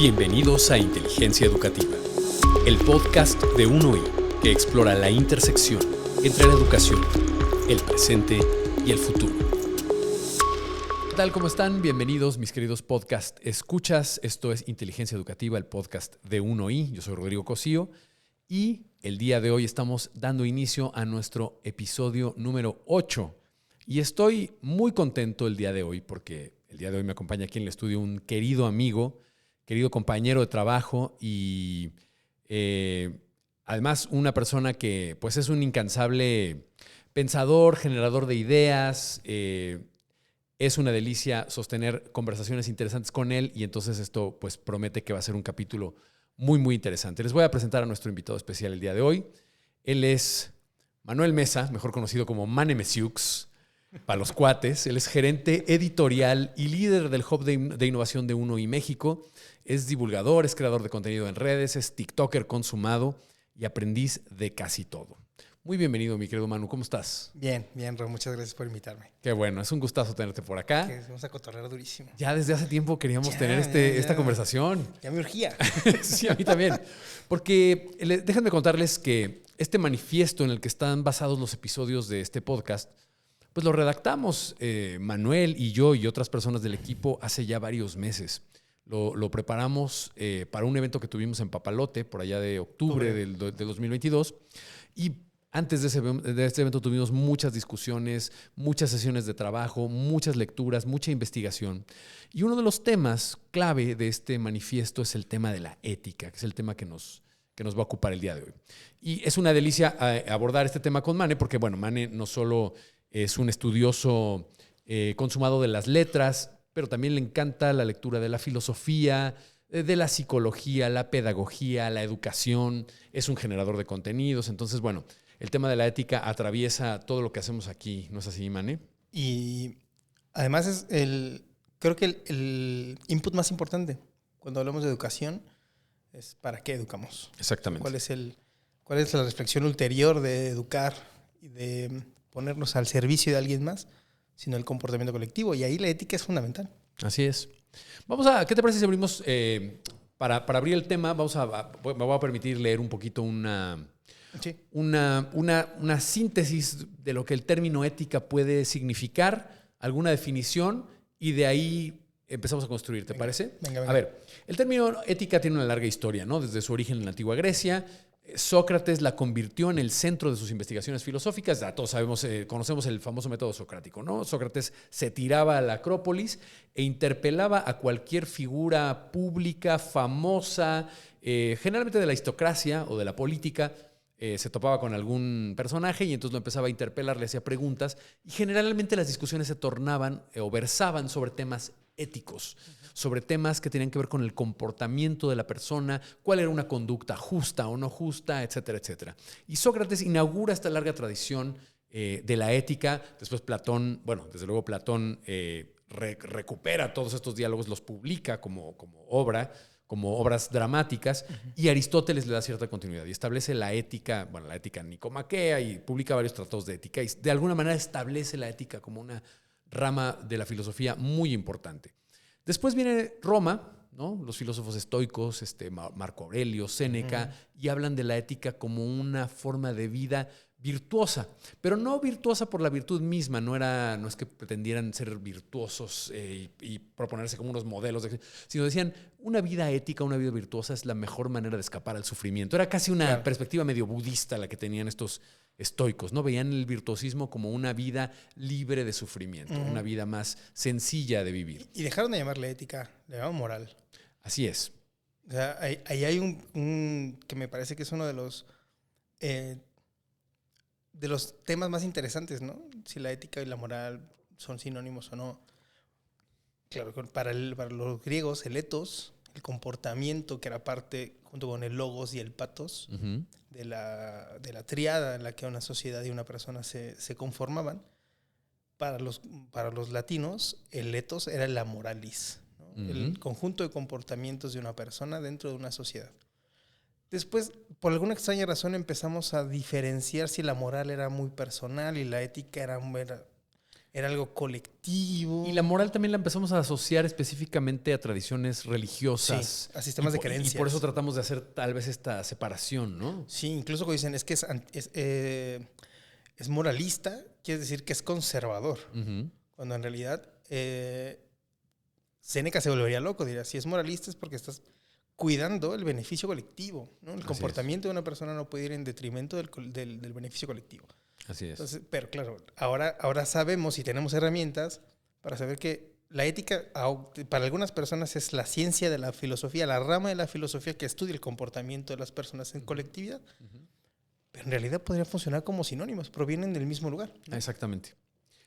Bienvenidos a Inteligencia Educativa, el podcast de Uno que explora la intersección entre la educación, el presente y el futuro. ¿Qué tal? ¿Cómo están? Bienvenidos, mis queridos podcast escuchas. Esto es Inteligencia Educativa, el podcast de Uno. Yo soy Rodrigo Cosío y el día de hoy estamos dando inicio a nuestro episodio número 8. Y estoy muy contento el día de hoy porque el día de hoy me acompaña aquí en el estudio un querido amigo, querido compañero de trabajo y además una persona que pues es un incansable pensador, generador de ideas. Es una delicia sostener conversaciones interesantes con él y entonces esto pues promete que va a ser un capítulo muy, muy interesante. Les voy a presentar a nuestro invitado especial el día de hoy. Él es Manuel Mesa, mejor conocido como Mane Mesiux, para los cuates. Él es gerente editorial y líder del Hub de Innovación de Uno México. Es divulgador, es creador de contenido en redes, es tiktoker consumado y aprendiz de casi todo. Muy bienvenido, mi querido Manu. ¿Cómo estás? Bien, Ro. Muchas gracias por invitarme. Qué bueno, es un gustazo tenerte por acá. Que vamos a cotorrear durísimo. Ya desde hace tiempo queríamos tener esta conversación. Ya me urgía. Sí, a mí también. Porque déjenme contarles que este manifiesto en el que están basados los episodios de este podcast, pues lo redactamos Manuel y yo y otras personas del equipo hace ya varios meses. Lo preparamos para un evento que tuvimos en Papalote, por allá de octubre del 2022. Y antes de este evento tuvimos muchas discusiones, muchas sesiones de trabajo, muchas lecturas, mucha investigación. Y uno de los temas clave de este manifiesto es el tema de la ética, que es el tema que nos va a ocupar el día de hoy. Y es una delicia abordar este tema con Mane, porque bueno, Mane no solo es un estudioso consumado de las letras, pero también le encanta la lectura de la filosofía, de la psicología, la pedagogía, la educación. Es un generador de contenidos. Entonces, bueno, el tema de la ética atraviesa todo lo que hacemos aquí. ¿No es así, Mane? Y además creo que el input más importante cuando hablamos de educación es ¿para qué educamos? Exactamente. ¿Cuál es la reflexión ulterior de educar y de ponernos al servicio de alguien más, sino el comportamiento colectivo? Y ahí la ética es fundamental. Así es. ¿Qué te parece si abrimos, para abrir el tema, me voy a permitir leer un poquito una síntesis de lo que el término ética puede significar, alguna definición, y de ahí empezamos a construir, ¿te parece? Venga. A ver, el término ética tiene una larga historia, ¿no? Desde su origen en la antigua Grecia. Sócrates la convirtió en el centro de sus investigaciones filosóficas. Ya todos sabemos, conocemos el famoso método socrático, ¿no? Sócrates se tiraba a la Acrópolis e interpelaba a cualquier figura pública, famosa, generalmente de la aristocracia o de la política. Se topaba con algún personaje y entonces lo empezaba a interpelar, le hacía preguntas y generalmente las discusiones se tornaban o versaban sobre temas éticos, sobre temas que tenían que ver con el comportamiento de la persona, cuál era una conducta justa o no justa, etcétera, etcétera. Y Sócrates inaugura esta larga tradición de la ética. Después Platón, desde luego Platón recupera todos estos diálogos, los publica como obras dramáticas, y Aristóteles le da cierta continuidad y establece la ética, la ética nicomaquea, y publica varios tratados de ética y de alguna manera establece la ética como una rama de la filosofía muy importante. Después viene Roma, ¿no? Los filósofos estoicos, Marco Aurelio, Séneca, y hablan de la ética como una forma de vida virtuosa, pero no virtuosa por la virtud misma, no es que pretendieran ser virtuosos y proponerse como unos modelos, sino decían, una vida ética, una vida virtuosa es la mejor manera de escapar al sufrimiento. Era casi una perspectiva medio budista la que tenían estos estoicos, ¿no? Veían el virtuosismo como una vida libre de sufrimiento, una vida más sencilla de vivir. Y dejaron de llamarle ética, le llamaban moral. Así es. O sea, ahí hay un que me parece que es uno de los temas más interesantes, ¿no? Si la ética y la moral son sinónimos o no. Claro, para los griegos, el ethos, el comportamiento, que era parte, junto con el logos y el pathos, de la tríada en la que una sociedad y una persona se conformaban. Para los latinos, el ethos era la moralis, ¿no? El conjunto de comportamientos de una persona dentro de una sociedad. Después, por alguna extraña razón, empezamos a diferenciar si la moral era muy personal y la ética era era algo colectivo. Y la moral también la empezamos a asociar específicamente a tradiciones religiosas. Sí, a sistemas de creencias. Y por eso tratamos de hacer tal vez esta separación, ¿no? Sí, incluso cuando dicen es que es moralista, quiere decir que es conservador. Cuando en realidad Séneca se volvería loco, diría, si es moralista es porque estás cuidando el beneficio colectivo, ¿no? El comportamiento de una persona no puede ir en detrimento del beneficio colectivo. Así es. Entonces, pero claro, ahora sabemos y tenemos herramientas para saber que la ética para algunas personas es la ciencia de la filosofía, la rama de la filosofía que estudia el comportamiento de las personas en colectividad. Pero en realidad podría funcionar como sinónimos, provienen del mismo lugar, ¿no? Exactamente.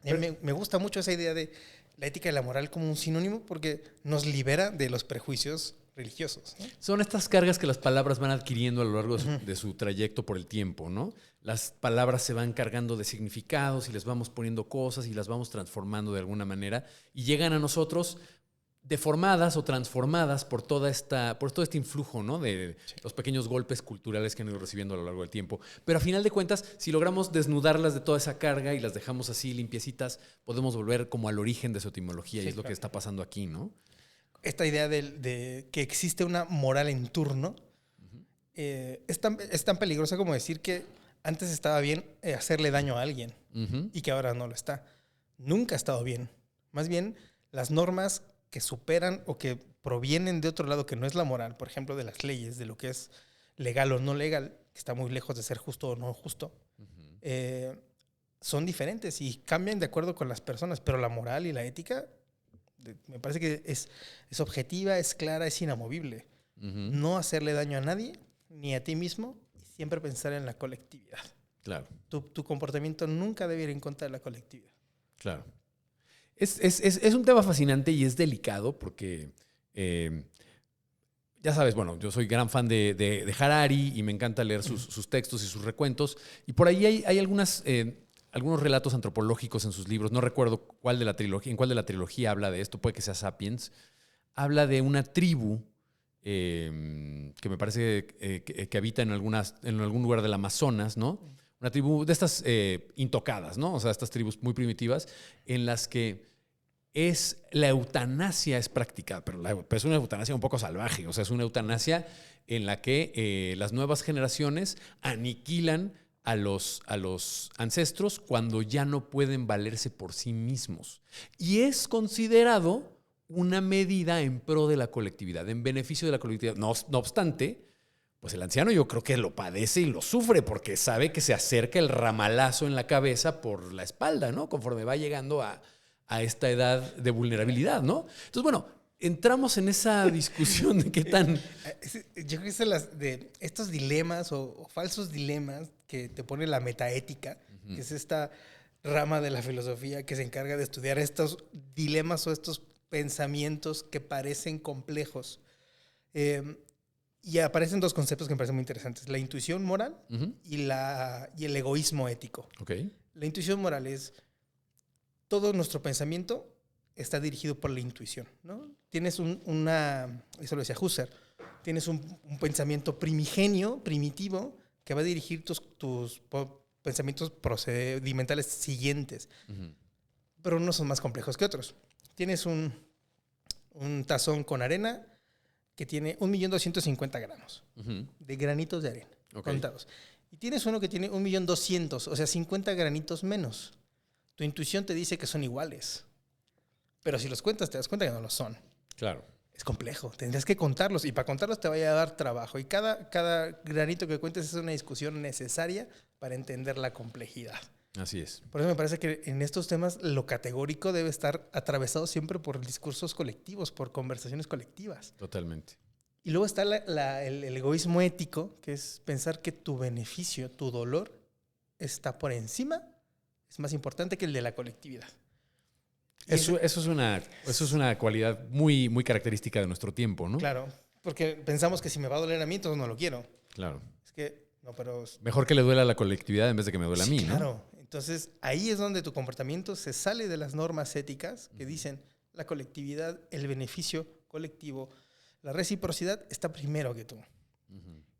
Me gusta mucho esa idea de la ética y la moral como un sinónimo porque nos libera de los prejuicios religiosos, ¿no? Son estas cargas que las palabras van adquiriendo a lo largo de su trayecto por el tiempo, ¿no? Las palabras se van cargando de significados y les vamos poniendo cosas y las vamos transformando de alguna manera y llegan a nosotros deformadas o transformadas por todo este influjo, ¿no? De los pequeños golpes culturales que han ido recibiendo a lo largo del tiempo. Pero a final de cuentas, si logramos desnudarlas de toda esa carga y las dejamos así limpiecitas, podemos volver como al origen de su etimología y es lo que está pasando aquí, ¿no? Esta idea de que existe una moral en turno es tan peligrosa como decir que antes estaba bien hacerle daño a alguien y que ahora no lo está. Nunca ha estado bien. Más bien, las normas que superan o que provienen de otro lado que no es la moral, por ejemplo, de las leyes, de lo que es legal o no legal, que está muy lejos de ser justo o no justo, son diferentes y cambian de acuerdo con las personas, pero la moral y la ética me parece que es objetiva, es clara, es inamovible. No hacerle daño a nadie, ni a ti mismo, y siempre pensar en la colectividad. Claro. Tu comportamiento nunca debe ir en contra de la colectividad. Claro. Es un tema fascinante y es delicado porque, ya sabes, bueno, yo soy gran fan de Harari y me encanta leer sus textos y sus recuentos. Y por ahí hay algunos relatos antropológicos en sus libros. No recuerdo en cuál de la trilogía habla de esto, puede que sea Sapiens. Habla de una tribu que me parece que habita en algún lugar del Amazonas, ¿no? Una tribu de estas intocadas, ¿no? O sea, estas tribus muy primitivas en las que la eutanasia es practicada, pero es una eutanasia un poco salvaje. O sea, es una eutanasia en la que las nuevas generaciones aniquilan a los ancestros cuando ya no pueden valerse por sí mismos. Y es considerado una medida en pro de la colectividad, en beneficio de la colectividad. No obstante, pues el anciano yo creo que lo padece y lo sufre porque sabe que se acerca el ramalazo en la cabeza por la espalda, ¿no? Conforme va llegando a esta edad de vulnerabilidad, ¿no? Entonces, bueno, entramos en esa discusión de qué tan... Yo creo que de estos dilemas o falsos dilemas que te pone la metaética, que es esta rama de la filosofía que se encarga de estudiar estos dilemas o estos pensamientos que parecen complejos. Y aparecen dos conceptos que me parecen muy interesantes. La intuición moral y el egoísmo ético. Okay. La intuición moral es todo nuestro pensamiento está dirigido por la intuición, ¿no? Tienes eso lo decía Husserl, tienes un pensamiento primigenio, primitivo, que va a dirigir tus pensamientos procedimentales siguientes, pero unos son más complejos que otros. Tienes un tazón con arena que tiene 1.250.000 gramos de granitos de arena contados. Y tienes uno que tiene 1.200.000, o sea, 50 granitos menos. Tu intuición te dice que son iguales. Pero si los cuentas, te das cuenta que no lo son. Claro. Es complejo. Tendrías que contarlos. Y para contarlos te va a dar trabajo. Y cada granito que cuentes es una discusión necesaria para entender la complejidad. Así es. Por eso me parece que en estos temas lo categórico debe estar atravesado siempre por discursos colectivos, por conversaciones colectivas. Totalmente. Y luego está el egoísmo ético, que es pensar que tu beneficio, tu dolor, está por encima, es más importante que el de la colectividad. Eso es una cualidad muy, muy característica de nuestro tiempo, ¿no? Claro, porque pensamos que si me va a doler a mí, entonces no lo quiero. Claro. Es que, no, pero... Mejor que le duela a la colectividad en vez de que me duela a mí, ¿no? Claro. Entonces, ahí es donde tu comportamiento se sale de las normas éticas que dicen la colectividad, el beneficio colectivo, la reciprocidad está primero que tú.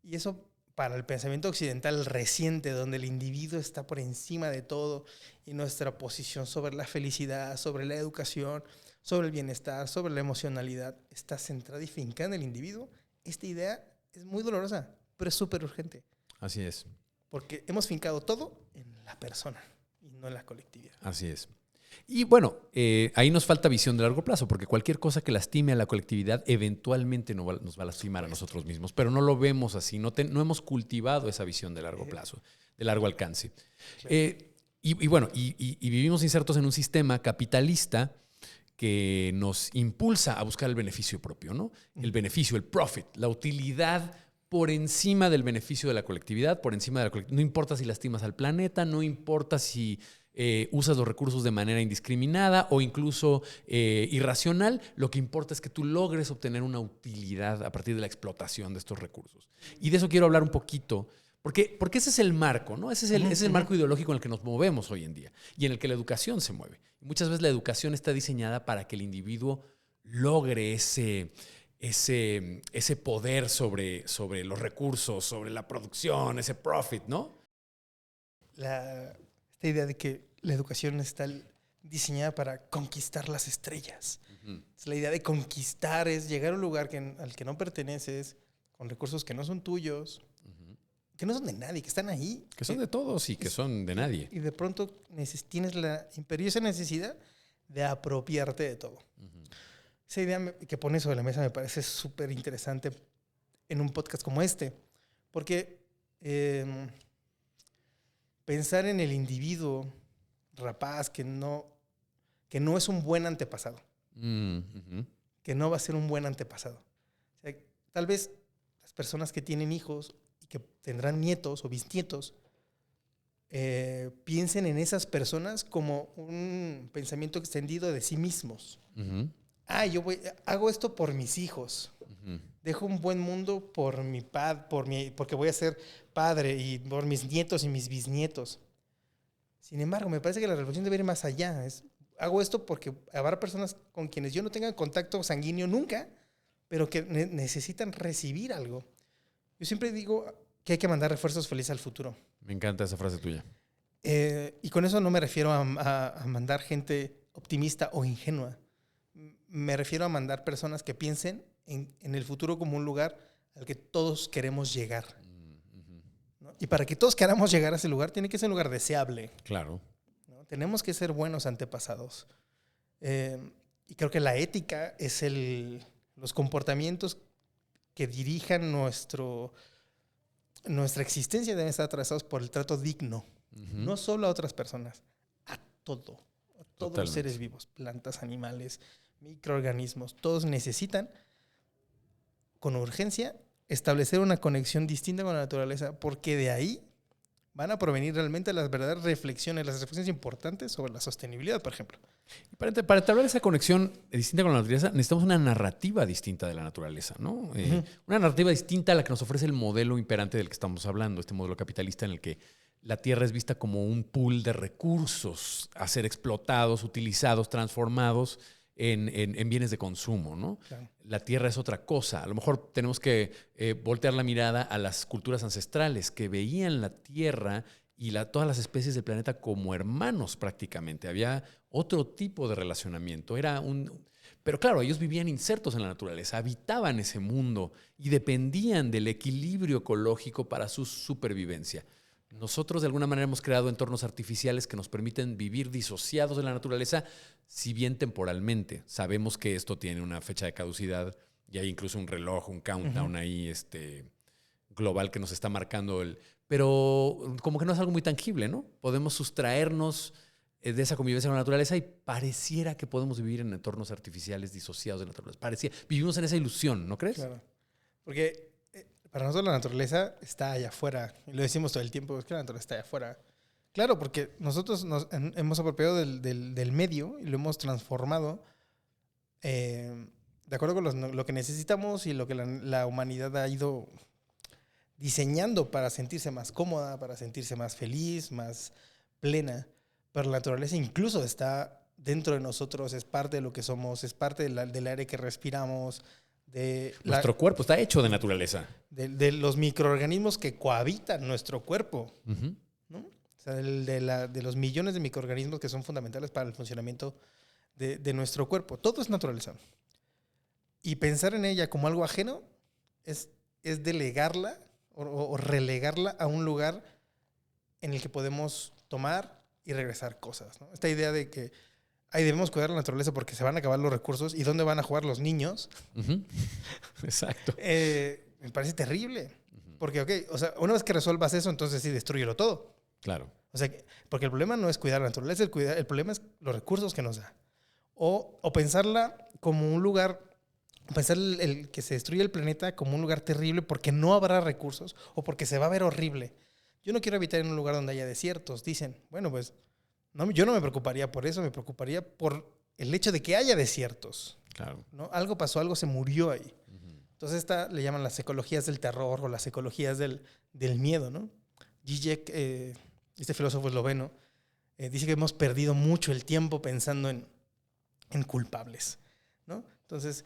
Y eso para el pensamiento occidental reciente, donde el individuo está por encima de todo y nuestra posición sobre la felicidad, sobre la educación, sobre el bienestar, sobre la emocionalidad, está centrada y fincada en el individuo, esta idea es muy dolorosa, pero es súper urgente. Así es. Porque hemos fincado todo en la persona y no en la colectividad. Así es. Y bueno, ahí nos falta visión de largo plazo, porque cualquier cosa que lastime a la colectividad eventualmente nos va a lastimar a nosotros mismos, pero no lo vemos así, no hemos cultivado esa visión de largo plazo, de largo alcance. Claro. Y vivimos insertos en un sistema capitalista que nos impulsa a buscar el beneficio propio, ¿no? El beneficio, el profit, la utilidad por encima del beneficio de la colectividad, por encima de la colectividad. No importa si lastimas al planeta, no importa si usas los recursos de manera indiscriminada o incluso irracional, lo que importa es que tú logres obtener una utilidad a partir de la explotación de estos recursos. Y de eso quiero hablar un poquito, porque ese es el marco, ¿no? Ese es el marco ideológico en el que nos movemos hoy en día y en el que la educación se mueve. Muchas veces la educación está diseñada para que el individuo logre ese poder sobre los recursos, sobre la producción, ese profit, ¿no? Esta idea de que la educación está diseñada para conquistar las estrellas. Es la idea de conquistar, es llegar a un lugar al que no perteneces, con recursos que no son tuyos, que no son de nadie, que están ahí. Que son de todos y que son de nadie. Y de pronto tienes la imperiosa necesidad de apropiarte de todo. Esa idea que pones sobre la mesa me parece súper interesante en un podcast como este, porque pensar en el individuo rapaz que no es un buen antepasado, que no va a ser un buen antepasado. O sea, tal vez las personas que tienen hijos y que tendrán nietos o bisnietos piensen en esas personas como un pensamiento extendido de sí mismos. Hago esto por mis hijos. Dejo un buen mundo por mi porque voy a ser padre y por mis nietos y mis bisnietos. Sin embargo, me parece que la reflexión debe ir más allá. Hago esto porque habrá personas con quienes yo no tenga contacto sanguíneo nunca, pero que necesitan recibir algo. Yo siempre digo que hay que mandar refuerzos felices al futuro. Me encanta esa frase tuya. Y con eso no me refiero a mandar gente optimista o ingenua. Me refiero a mandar personas que piensen en el futuro como un lugar al que todos queremos llegar. ¿No? Y para que todos queramos llegar a ese lugar, tiene que ser un lugar deseable. Claro. ¿No? Tenemos que ser buenos antepasados. Y creo que la ética es los comportamientos que dirijan nuestra existencia deben estar atravesados por el trato digno. No solo a otras personas, a todos los seres vivos, plantas, animales, microorganismos, todos necesitan con urgencia establecer una conexión distinta con la naturaleza, porque de ahí van a provenir realmente las verdaderas reflexiones, las reflexiones importantes sobre la sostenibilidad, por ejemplo. Para establecer esa conexión distinta con la naturaleza, necesitamos una narrativa distinta de la naturaleza, ¿no? Una narrativa distinta a la que nos ofrece el modelo imperante del que estamos hablando, este modelo capitalista en el que la tierra es vista como un pool de recursos a ser explotados, utilizados, transformados en bienes de consumo, ¿no? Claro. La tierra es otra cosa. A lo mejor tenemos que voltear la mirada a las culturas ancestrales que veían la tierra y todas las especies del planeta como hermanos prácticamente. Había otro tipo de relacionamiento. Pero claro, ellos vivían insertos en la naturaleza, habitaban ese mundo y dependían del equilibrio ecológico para su supervivencia. Nosotros de alguna manera hemos creado entornos artificiales que nos permiten vivir disociados de la naturaleza, si bien temporalmente. Sabemos que esto tiene una fecha de caducidad y hay incluso un reloj, un countdown ahí global que nos está marcando pero como que no es algo muy tangible, ¿no? Podemos sustraernos de esa convivencia con la naturaleza y pareciera que podemos vivir en entornos artificiales disociados de la naturaleza. Vivimos en esa ilusión, ¿no crees? Claro. Porque para nosotros la naturaleza está allá afuera. Y lo decimos todo el tiempo, es que la naturaleza está allá afuera. Claro, porque nosotros nos hemos apropiado del medio y lo hemos transformado de acuerdo con lo que necesitamos y lo que la humanidad ha ido diseñando para sentirse más cómoda, para sentirse más feliz, más plena. Pero la naturaleza incluso está dentro de nosotros, es parte de lo que somos, es parte del aire que respiramos, Nuestro cuerpo está hecho de naturaleza. De los microorganismos que cohabitan nuestro cuerpo, Uh-huh. ¿no? O sea, de los millones de microorganismos que son fundamentales para el funcionamiento de nuestro cuerpo. Todo es naturaleza. Y pensar en ella como algo ajeno es delegarla o relegarla a un lugar en el que podemos tomar y regresar cosas, ¿no? Esta idea de que debemos cuidar la naturaleza porque se van a acabar los recursos y dónde van a jugar los niños. Uh-huh. Exacto. Me parece terrible. Porque, o sea, una vez que resuelvas eso, entonces sí, destrúyelo todo. Claro. O sea, porque el problema no es cuidar la naturaleza, el problema es los recursos que nos da. O pensarla como un lugar, pensar el que se destruye el planeta como un lugar terrible porque no habrá recursos o porque se va a ver horrible. Yo no quiero habitar en un lugar donde haya desiertos. Dicen, bueno, pues no, yo no me preocuparía por eso, me preocuparía por el hecho de que haya desiertos. Claro. ¿No? Algo pasó, algo se murió ahí. Uh-huh. Entonces esta le llaman las ecologías del terror o las ecologías del miedo, ¿no? Zizek, este filósofo esloveno, dice que hemos perdido mucho el tiempo pensando en culpables, ¿no? Entonces,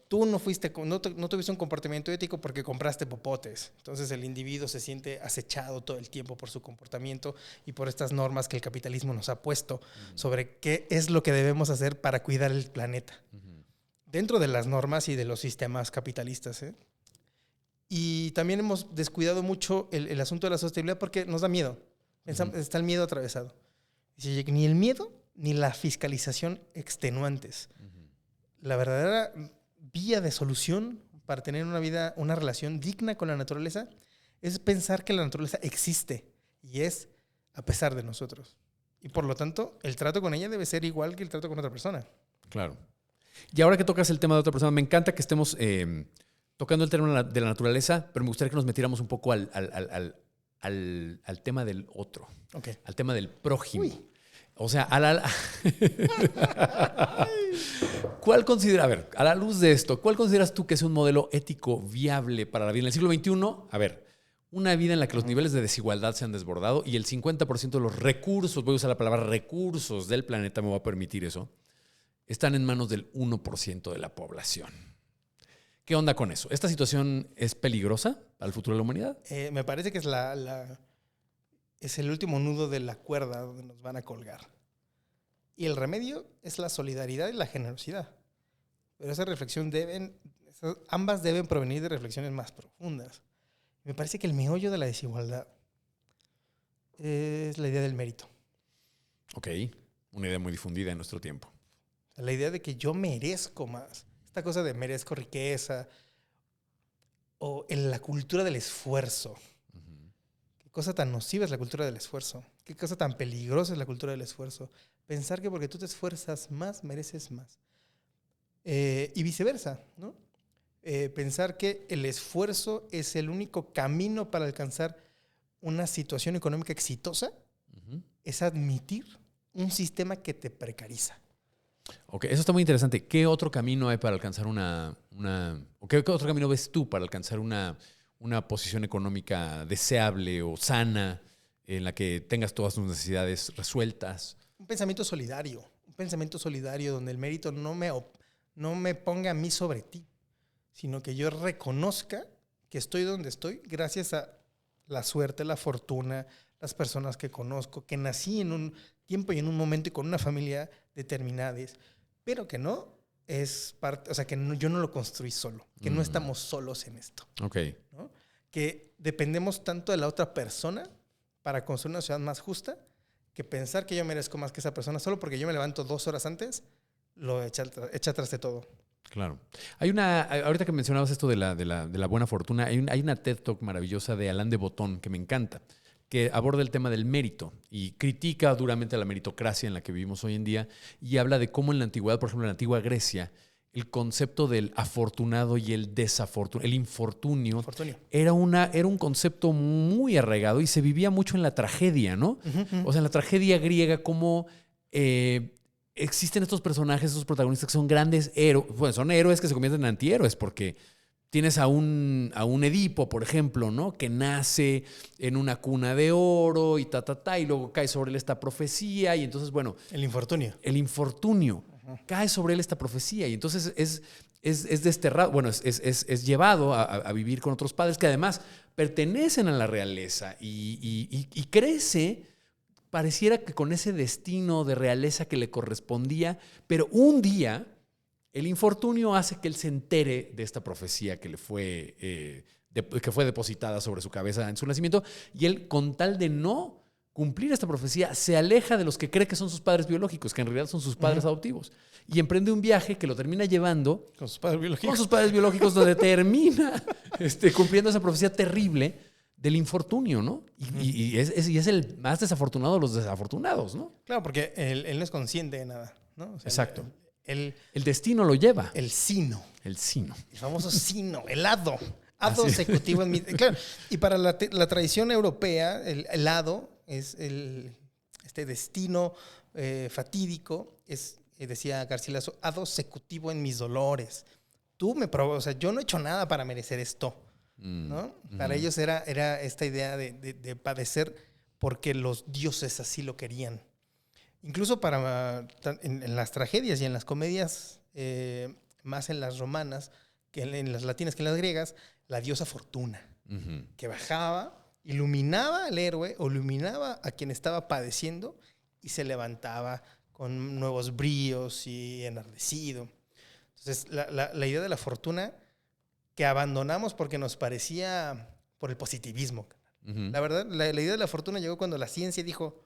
tú no tuviste un comportamiento ético porque compraste popotes. Entonces el individuo se siente acechado todo el tiempo por su comportamiento y por estas normas que el capitalismo nos ha puesto sobre qué es lo que debemos hacer para cuidar el planeta. Dentro de las normas y de los sistemas capitalistas, ¿eh? Y también hemos descuidado mucho el asunto de la sostenibilidad porque nos da miedo. Está el miedo atravesado. Dice, ni el miedo ni la fiscalización extenuantes. La verdadera vía de solución para tener una relación digna con la naturaleza es pensar que la naturaleza existe y es a pesar de nosotros. Y por lo tanto, el trato con ella debe ser igual que el trato con otra persona. Claro. Y ahora que tocas el tema de otra persona, me encanta que estemos tocando el tema de la naturaleza, pero me gustaría que nos metiéramos un poco al tema del otro, okay. Al tema del prójimo. Uy. O sea, ¿cuál considera, a ver, a la luz de esto, cuál consideras tú que es un modelo ético viable para la vida en el siglo XXI? A ver, una vida en la que los niveles de desigualdad se han desbordado y el 50% de los recursos, voy a usar la palabra recursos del planeta, me va a permitir eso, están en manos del 1% de la población. ¿Qué onda con eso? ¿Esta situación es peligrosa para el futuro de la humanidad? Me parece que es es el último nudo de la cuerda donde nos van a colgar. Y el remedio es la solidaridad y la generosidad. Pero ambas deben provenir de reflexiones más profundas. Me parece que el meollo de la desigualdad es la idea del mérito. Ok, una idea muy difundida en nuestro tiempo. La idea de que yo merezco más. Esta cosa de merezco riqueza o en la cultura del esfuerzo. Qué cosa tan nociva es la cultura del esfuerzo. Qué cosa tan peligrosa es la cultura del esfuerzo. Pensar que porque tú te esfuerzas más, mereces más. Y viceversa, ¿no? Pensar que el esfuerzo es el único camino para alcanzar una situación económica exitosa es admitir un sistema que te precariza. Ok, eso está muy interesante. ¿Qué otro camino hay para alcanzar o qué otro camino ves tú para alcanzar una posición económica deseable o sana en la que tengas todas tus necesidades resueltas? Un pensamiento solidario donde el mérito no me ponga a mí sobre ti, sino que yo reconozca que estoy donde estoy gracias a la suerte, la fortuna, las personas que conozco, que nací en un tiempo y en un momento y con una familia determinadas, pero que no es parte, o sea, que yo no lo construí solo, que no estamos solos en esto. Okay. ¿No? Que dependemos tanto de la otra persona para construir una ciudad más justa, que pensar que yo merezco más que esa persona solo porque yo me levanto 2 horas antes, lo echa atrás de todo. Claro. Ahorita que mencionabas esto de la buena fortuna, hay una TED Talk maravillosa de Alain de Botton que me encanta, que aborda el tema del mérito y critica duramente la meritocracia en la que vivimos hoy en día y habla de cómo en la antigüedad, por ejemplo, en la antigua Grecia, el concepto del afortunado y el desafortunado, el infortunio. Era un concepto muy arraigado y se vivía mucho en la tragedia, ¿no? O sea, en la tragedia griega, como existen estos personajes, estos protagonistas que son grandes héroes. Bueno, son héroes que se convierten en antihéroes porque tienes a un Edipo, por ejemplo, ¿no? Que nace en una cuna de oro y y luego cae sobre él esta profecía y entonces, bueno... El infortunio. El infortunio. Cae sobre él esta profecía y entonces es es desterrado, bueno, es llevado a vivir con otros padres que además pertenecen a la realeza y crece, pareciera que con ese destino de realeza que le correspondía, pero un día el infortunio hace que él se entere de esta profecía que fue depositada sobre su cabeza en su nacimiento, y él, con tal de no cumplir esta profecía, se aleja de los que cree que son sus padres biológicos, que en realidad son sus padres adoptivos, y emprende un viaje que lo termina llevando Con sus padres biológicos. con sus padres biológicos, donde termina cumpliendo esa profecía terrible del infortunio, ¿no? Y es el más desafortunado de los desafortunados, ¿no? Claro, porque él no es consciente de nada, ¿no? O sea, Exacto. El destino lo lleva. El sino. El sino. El famoso sino, el hado. Hado Así. secutivo en mi... Claro, y para la tradición europea, el hado es este destino fatídico, decía Garcilaso, hado secutivo en mis dolores. Tú me provocas, o sea, yo no he hecho nada para merecer esto, ¿no? Para ellos era esta idea de padecer porque los dioses así lo querían. Incluso en las tragedias y en las comedias, más en las romanas, que en las latinas que en las griegas, la diosa Fortuna, que bajaba, iluminaba al héroe o iluminaba a quien estaba padeciendo y se levantaba con nuevos bríos y enardecido. Entonces, la idea de la fortuna que abandonamos porque nos parecía por el positivismo. La verdad, la idea de la fortuna llegó cuando la ciencia dijo,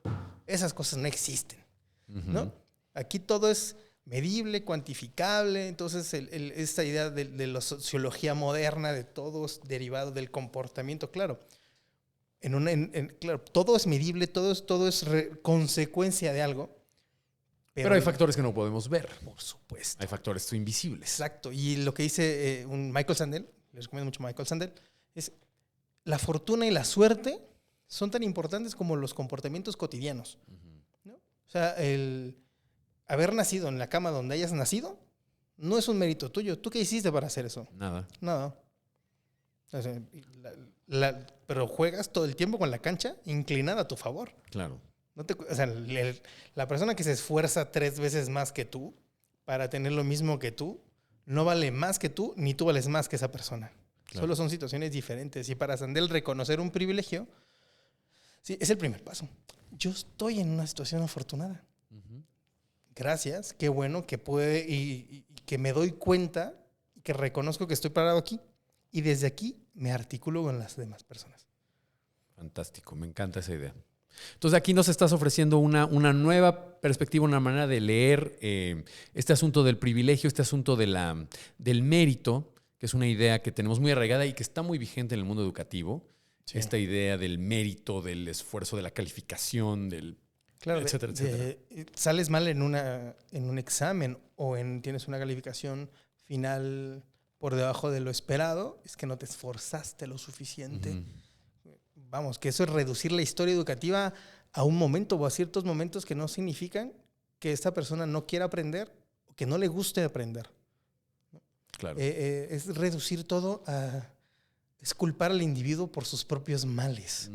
esas cosas no existen, ¿no? Aquí todo es medible, cuantificable. Entonces, esta idea de la sociología moderna, de todo es derivado del comportamiento, claro. Claro, todo es medible, todo es consecuencia de algo. Pero hay factores que no podemos ver. Por supuesto. Hay factores invisibles. Exacto. Y lo que dice Michael Sandel, les recomiendo mucho a Michael Sandel, es la fortuna y la suerte son tan importantes como los comportamientos cotidianos, ¿no? O sea, el haber nacido en la cama donde hayas nacido no es un mérito tuyo. ¿Tú qué hiciste para hacer eso? Nada. Nada. O sea, pero juegas todo el tiempo con la cancha inclinada a tu favor. Claro. O sea, la persona que se esfuerza 3 veces más que tú para tener lo mismo que tú, no vale más que tú, ni tú vales más que esa persona. Claro. Solo son situaciones diferentes. Y para Sandel, reconocer un privilegio, sí, es el primer paso. Yo estoy en una situación afortunada. Gracias, qué bueno que puede y que me doy cuenta, que reconozco que estoy parado aquí. Y desde aquí me articulo con las demás personas. Fantástico, me encanta esa idea. Entonces aquí nos estás ofreciendo una nueva perspectiva, una manera de leer este asunto del privilegio, este asunto del mérito, que es una idea que tenemos muy arraigada y que está muy vigente en el mundo educativo. Sí. Esta idea del mérito, del esfuerzo, de la calificación, etcétera, etcétera. Sales mal en un examen o tienes una calificación final por debajo de lo esperado, es que no te esforzaste lo suficiente. Vamos, que eso es reducir la historia educativa a un momento o a ciertos momentos que no significan que esta persona no quiera aprender o que no le guste aprender. Claro. Es reducir todo es culpar al individuo por sus propios males.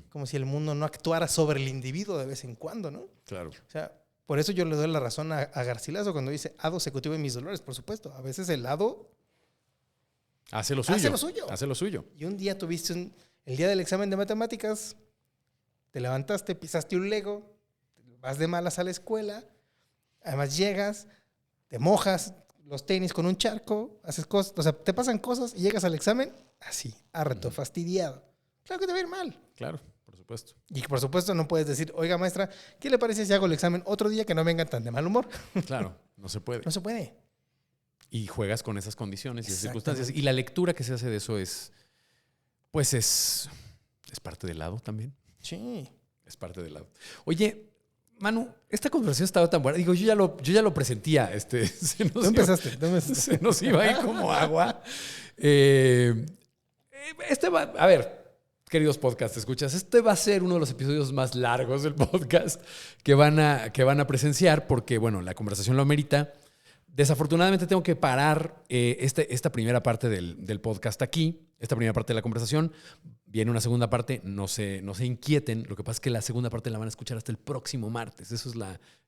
Como si el mundo no actuara sobre el individuo de vez en cuando, ¿no? Claro. O sea, por eso yo le doy la razón a Garcilaso cuando dice hado secutivo en mis dolores. Por supuesto, a veces el hado hace lo suyo. Hace lo suyo. Y un día tuviste el día del examen de matemáticas, te levantaste, pisaste un Lego, vas de malas a la escuela, además llegas, te mojas los tenis con un charco, haces cosas, o sea, te pasan cosas y llegas al examen así, harto, fastidiado. Claro que te va a ir mal. Claro, por supuesto. Y por supuesto no puedes decir, oiga maestra, ¿qué le parece si hago el examen otro día que no vengan tan de mal humor? Claro, no se puede. No se puede. Y juegas con esas condiciones y esas circunstancias. Y la lectura que se hace de eso es parte del lado también. Sí. Es parte del lado. Oye, Manu, esta conversación estaba tan buena. Digo, yo ya lo presentía. ¿Tú empezaste? Se nos iba a ir como agua. A ver, queridos podcast escuchas, este va a ser uno de los episodios más largos del podcast que van a presenciar porque, bueno, la conversación lo amerita. Desafortunadamente tengo que parar esta primera parte del podcast aquí, esta primera parte de la conversación. Viene una segunda parte, no se inquieten. Lo que pasa es que la segunda parte la van a escuchar hasta el próximo martes. Esa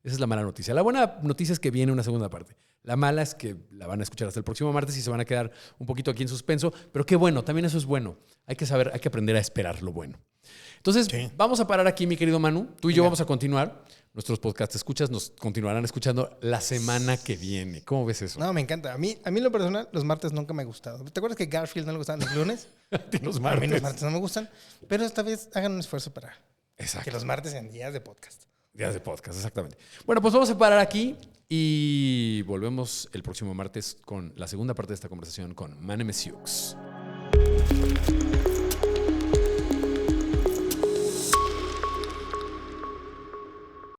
es la mala noticia. La buena noticia es que viene una segunda parte. La mala es que la van a escuchar hasta el próximo martes y se van a quedar un poquito aquí en suspenso. Pero qué bueno, también eso es bueno. Hay que aprender a esperar lo bueno. Entonces, vamos a parar aquí, mi querido Manu. Tú y yo vamos a continuar. Nuestros podcast escuchas nos continuarán escuchando la semana que viene. ¿Cómo ves eso? No, me encanta. A mí en lo personal, los martes nunca me han gustado. ¿Te acuerdas que Garfield no le gustaban los lunes? Los A martes. mí los martes no me gustan. Pero esta vez hagan un esfuerzo para Exacto. que los martes sean días de podcast. Días de podcast, exactamente. Bueno, pues vamos a parar aquí y volvemos el próximo martes con la segunda parte de esta conversación con Mane Messiux.